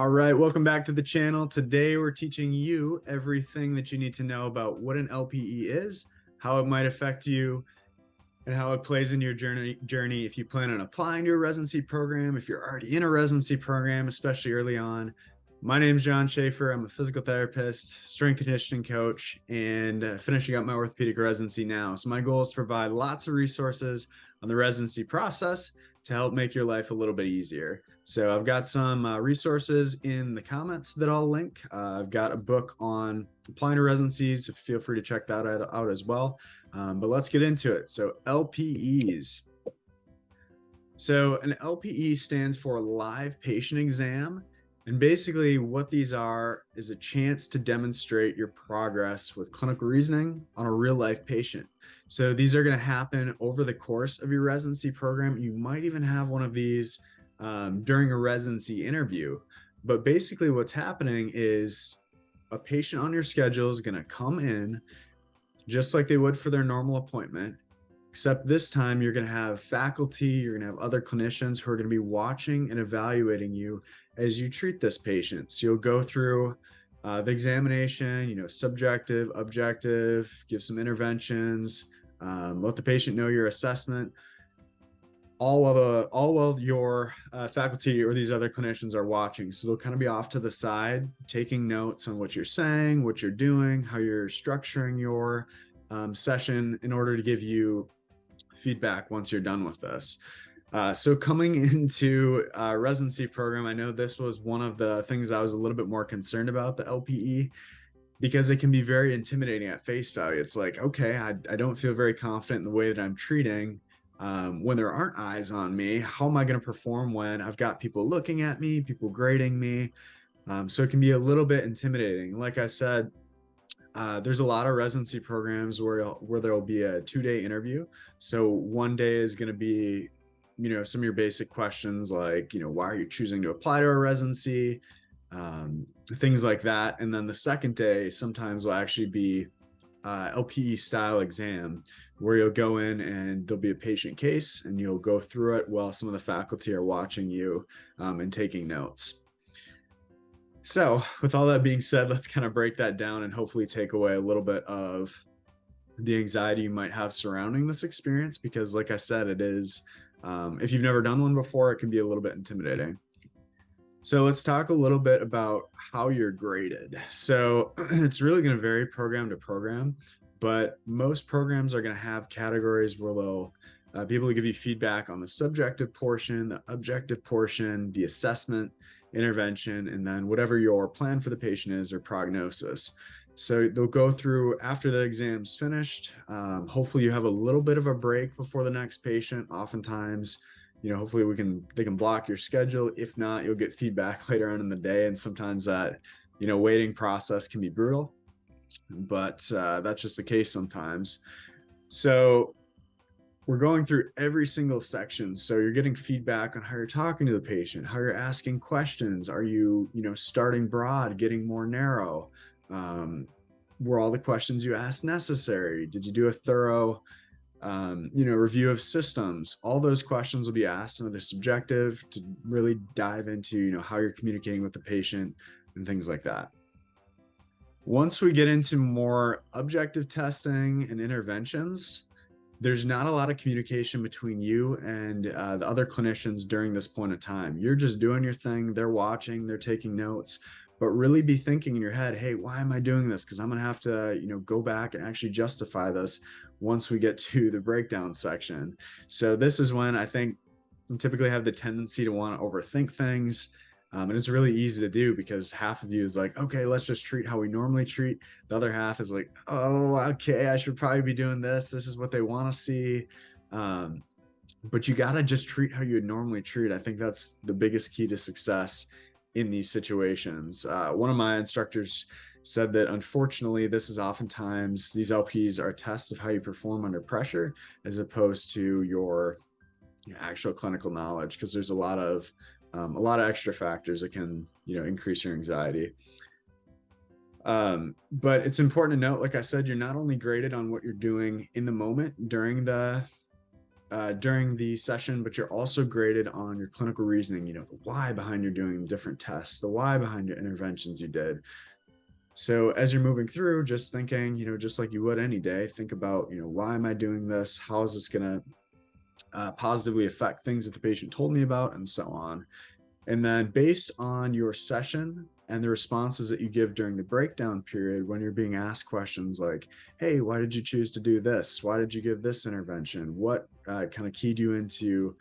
All right, welcome back to the channel. Today we're teaching you everything that you need to know about what an LPE is, how it might affect you, and how it plays in your journey if you plan on applying to a residency program, if you're already in a residency program, especially early on. My name is Schaefer. I'm a physical therapist, strength and conditioning coach, and finishing up my orthopedic residency now. So my goal is to provide lots of resources on the residency process to help make your life a little bit easier. So I've got some resources in the comments that I'll link. I've got a book on applying to residencies, so feel free to check that out as well. But let's get into it. So LPEs. So an LPE stands for live patient exam. And basically what these are is a chance to demonstrate your progress with clinical reasoning on a real life patient. So these are going to happen over the course of your residency program. You might even have one of these during a residency interview. But basically what's happening is a patient on your schedule is going to come in just like they would for their normal appointment, except this time you're going to have faculty, you're going to have other clinicians who are going to be watching and evaluating you as you treat this patient. So you'll go through the examination, subjective, objective, give some interventions, let the patient know your assessment, all while your faculty or these other clinicians are watching. So they'll kind of be off to the side, taking notes on what you're saying, what you're doing, how you're structuring your session in order to give you feedback once you're done with this. So coming into a residency program, I know this was one of the things I was a little bit more concerned about, the LPE, because it can be very intimidating at face value. It's like, okay, I don't feel very confident in the way that I'm treating. When there aren't eyes on me, how am I going to perform when I've got people looking at me, people grading me? So it can be a little bit intimidating. Like I said, there's a lot of residency programs where there'll be a 2-day interview. So one day is going to be, some of your basic questions like, why are you choosing to apply to a residency? Things like that. And then the second day sometimes will actually be LPE style exam where you'll go in and there'll be a patient case and you'll go through it while some of the faculty are watching you and taking notes. So with all that being said, let's kind of break that down and hopefully take away a little bit of the anxiety you might have surrounding this experience, because like I said, it is, if you've never done one before, it can be a little bit intimidating. So let's talk a little bit about how you're graded. So it's really going to vary program to program, but most programs are going to have categories where they'll be able to give you feedback on the subjective portion, the objective portion, the assessment, intervention, and then whatever your plan for the patient is or prognosis. So they'll go through after the exam's finished. Hopefully you have a little bit of a break before the next patient. Oftentimes, hopefully they can block your schedule. If not, you'll get feedback later on in the day. And sometimes that, waiting process can be brutal, but that's just the case sometimes. So we're going through every single section. So you're getting feedback on how you're talking to the patient, how you're asking questions. Are you, starting broad, getting more narrow? Were all the questions you asked necessary? Did you do a thorough review of systems? All those questions will be asked, and they're subjective to really dive into, how you're communicating with the patient and things like that. Once we get into more objective testing and interventions, there's not a lot of communication between you and the other clinicians during this point of time. You're just doing your thing. They're watching, they're taking notes, but really be thinking in your head, hey, why am I doing this? Because I'm going to have to, go back and actually justify this once we get to the breakdown section. So this is when I think you typically have the tendency to want to overthink things. And it's really easy to do because half of you is like, okay, let's just treat how we normally treat. The other half is like, oh, okay, I should probably be doing this. This is what they want to see. But you got to just treat how you would normally treat. I think that's the biggest key to success in these situations. One of my instructors said that unfortunately, this is oftentimes, these LPs are a test of how you perform under pressure as opposed to your actual clinical knowledge, because there's a lot of extra factors that can, increase your anxiety. But it's important to note, like I said, you're not only graded on what you're doing in the moment during the during the session, but you're also graded on your clinical reasoning, the why behind you're doing different tests, the why behind your interventions you did. So as you're moving through, just thinking, just like you would any day, think about, why am I doing this? How is this going to positively affect things that the patient told me about, and so on. And then based on your session and the responses that you give during the breakdown period, when you're being asked questions like, hey, why did you choose to do this? Why did you give this intervention? What kind of keyed you into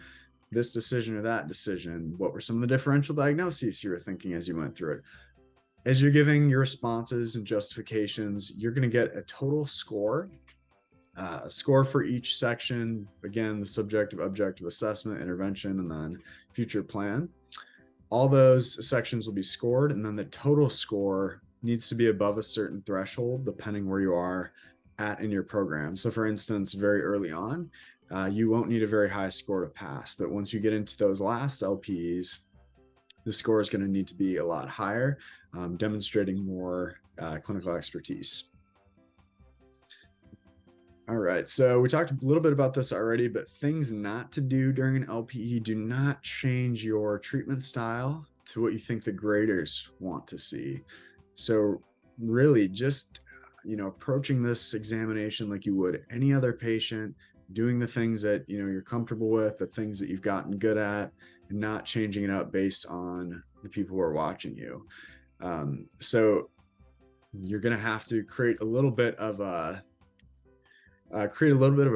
this decision or that decision? What were some of the differential diagnoses you were thinking as you went through it? As you're giving your responses and justifications, you're going to get a total score. Score for each section. Again, the subjective, objective assessment, intervention, and then future plan. All those sections will be scored, and then the total score needs to be above a certain threshold depending where you are at in your program. So for instance, very early on, you won't need a very high score to pass, but once you get into those last LPEs, the score is going to need to be a lot higher, demonstrating more clinical expertise. All right, so we talked a little bit about this already, but things not to do during an LPE: do not change your treatment style to what you think the graders want to see. So really just, approaching this examination like you would any other patient, doing the things that, you're comfortable with, the things that you've gotten good at, and not changing it up based on the people who are watching you. So you're going to have to create a little bit of a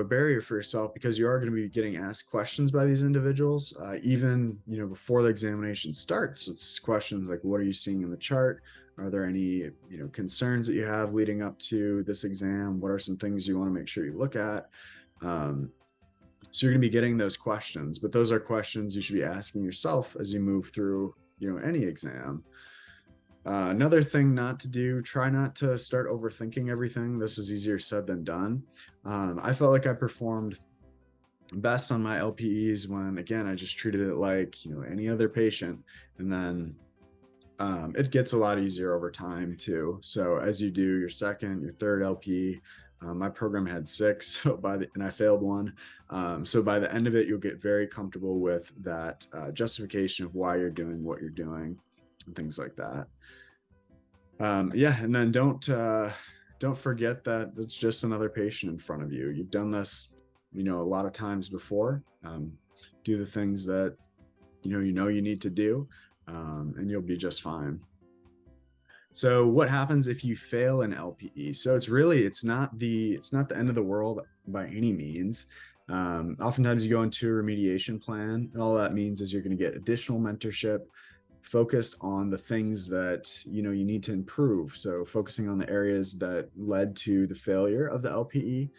barrier for yourself, because you are going to be getting asked questions by these individuals, even before the examination starts. It's questions like, what are you seeing in the chart? Are there any concerns that you have leading up to this exam? What are some things you want to make sure you look at? So you're going to be getting those questions, but those are questions you should be asking yourself as you move through any exam. Another thing not to do: try not to start overthinking everything. This is easier said than done. I felt like I performed best on my LPEs when, again, I just treated it like any other patient, and then it gets a lot easier over time too. So as you do your second, your third LPE, my program had 6, and I failed one. So by the end of it, you'll get very comfortable with that justification of why you're doing what you're doing and things like that. Yeah, and then don't forget that it's just another patient in front of you. You've done this, a lot of times before. Do the things that you need to do, and you'll be just fine. So what happens if you fail an LPE? So it's not the end of the world by any means. Oftentimes you go into a remediation plan, and all that means is you're going to get additional mentorship focused on the things that you need to improve. So focusing on the areas that led to the failure of the LPE,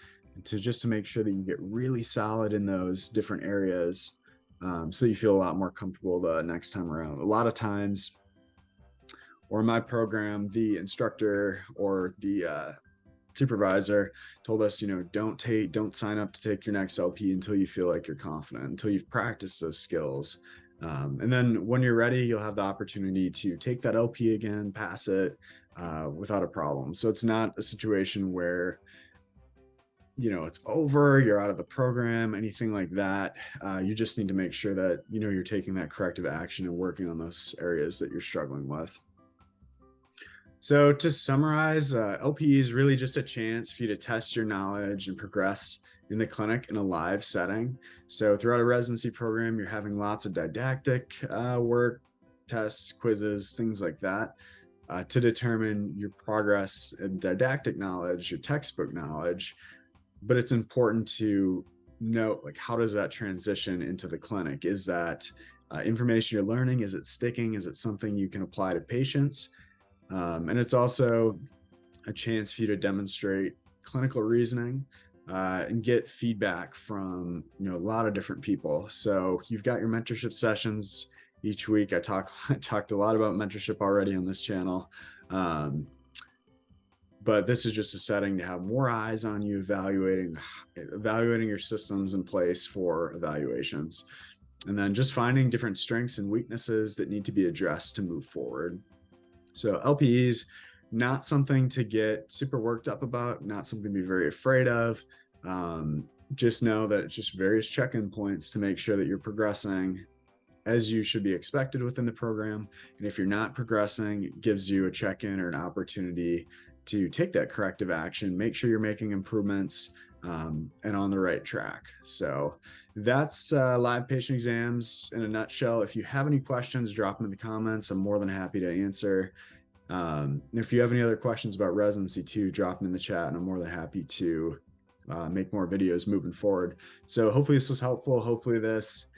to make sure that you get really solid in those different areas, so you feel a lot more comfortable the next time around. A lot of times, or in my program, the instructor or the supervisor told us, don't sign up to take your next LP until you feel like you're confident, until you've practiced those skills. And then when you're ready, you'll have the opportunity to take that LP again, pass it without a problem. So it's not a situation where, it's over, you're out of the program, anything like that. You just need to make sure that, you're taking that corrective action and working on those areas that you're struggling with. So to summarize, LPE is really just a chance for you to test your knowledge and progress in the clinic in a live setting. So throughout a residency program, you're having lots of didactic work, tests, quizzes, things like that, to determine your progress in didactic knowledge, your textbook knowledge. But it's important to note, like, how does that transition into the clinic? Is that information you're learning, is it sticking? Is it something you can apply to patients? And it's also a chance for you to demonstrate clinical reasoning and get feedback from a lot of different people. So you've got your mentorship sessions each week. I talked a lot about mentorship already on this channel, but this is just a setting to have more eyes on you, evaluating your systems in place for evaluations, and then just finding different strengths and weaknesses that need to be addressed to move forward. So LPEs, not something to get super worked up about, not something to be very afraid of. just know that it's just various check-in points to make sure that you're progressing as you should be expected within the program. And if you're not progressing, it gives you a check-in or an opportunity to take that corrective action, make sure you're making improvements, and on the right track. So that's live patient exams in a nutshell. If you have any questions, drop them in the comments. I'm more than happy to answer. If you have any other questions about residency too, drop them in the chat, and I'm more than happy to make more videos moving forward. So hopefully this was helpful. Hopefully this,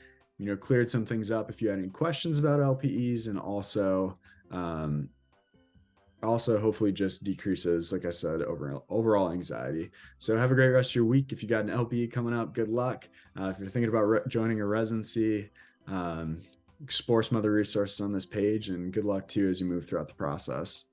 cleared some things up if you had any questions about LPEs, and also hopefully just decreases, like I said, overall anxiety. So have a great rest of your week. If you got an LPE coming up, good luck. If you're thinking about joining a residency, explore some other resources on this page, and good luck to you as you move throughout the process.